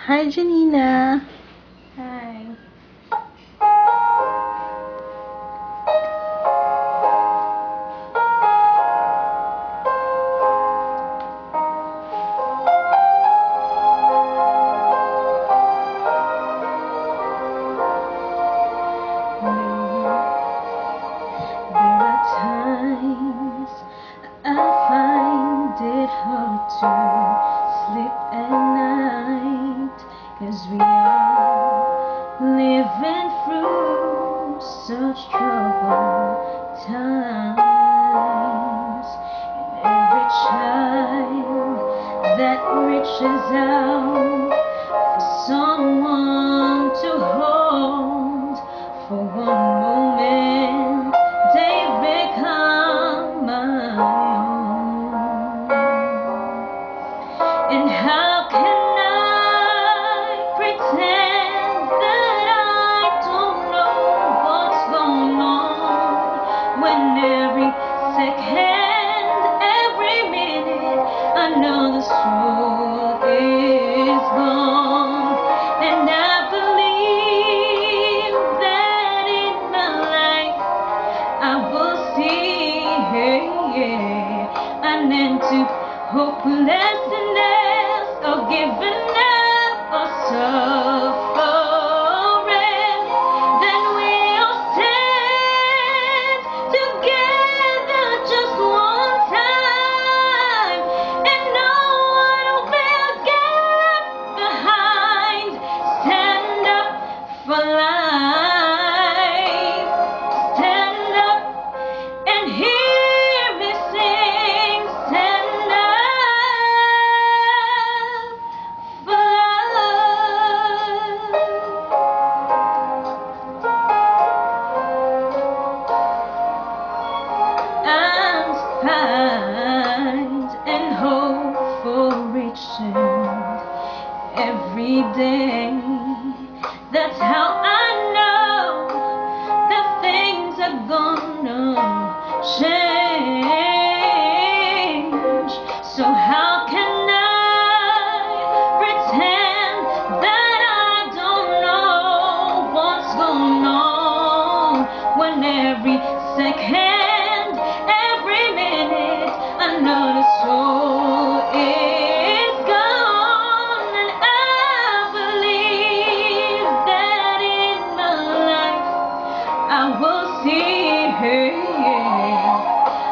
Hi, Janina. Hi. There are times I find it hard to sleep at night, 'cause we are living through such troubled times. And every child that reaches out for someone to hold for one moment, they become my own. And how can I pretend that I don't know what's going on, when every second, every minute, another soul is gone? And I believe that in my life I will see an end to hopelessness, or giving up, or suffering. Then we'll stand together just one time, and no one will get left behind. Stand up for life. Stand up and hear me sing. Stand up for love. And find and hope for reaching every day. That's how I know that things are gonna change. So how can I pretend that I don't know what's going on, when every second, every minute, another soul is gone? And I believe that in my life I will see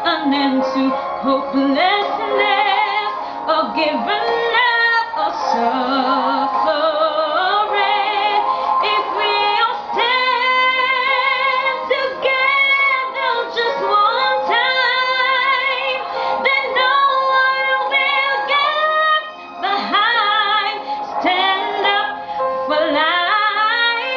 an end to hopelessness, or giving up, or suffering. If we'll stand together just one time, then no one will get left behind. Stand up for life.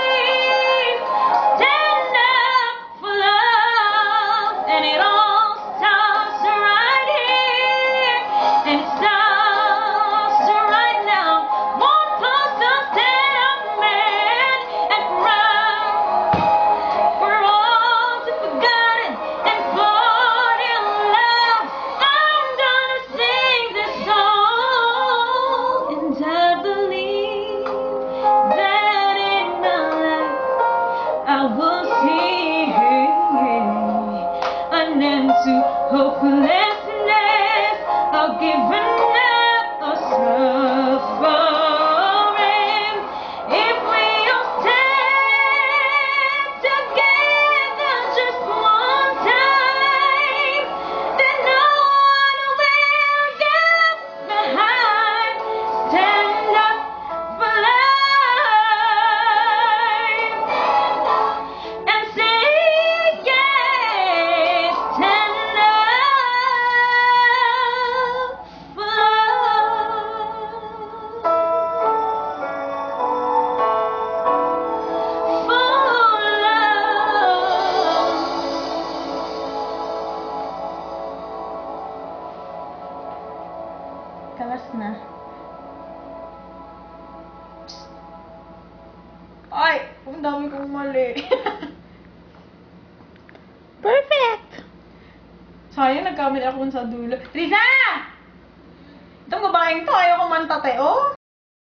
Stand up for love. And it all starts right here, and it starts right now. One person stand up, man, and cry for all to forgotten and fought in love. I'm gonna sing this song, and I believe that in my life I will see an end to hopelessness, or giving up, or suffering. If we'll stand together just one time, then no one will get left behind. Stand up for life and say yes. Stand up for love. Kalas na. Ay, ang dami kong mali. Perfect! Sayang, nagkamali ako sa dulo. Riza! Itong babaeng to, ayaw kumanta, te, oh.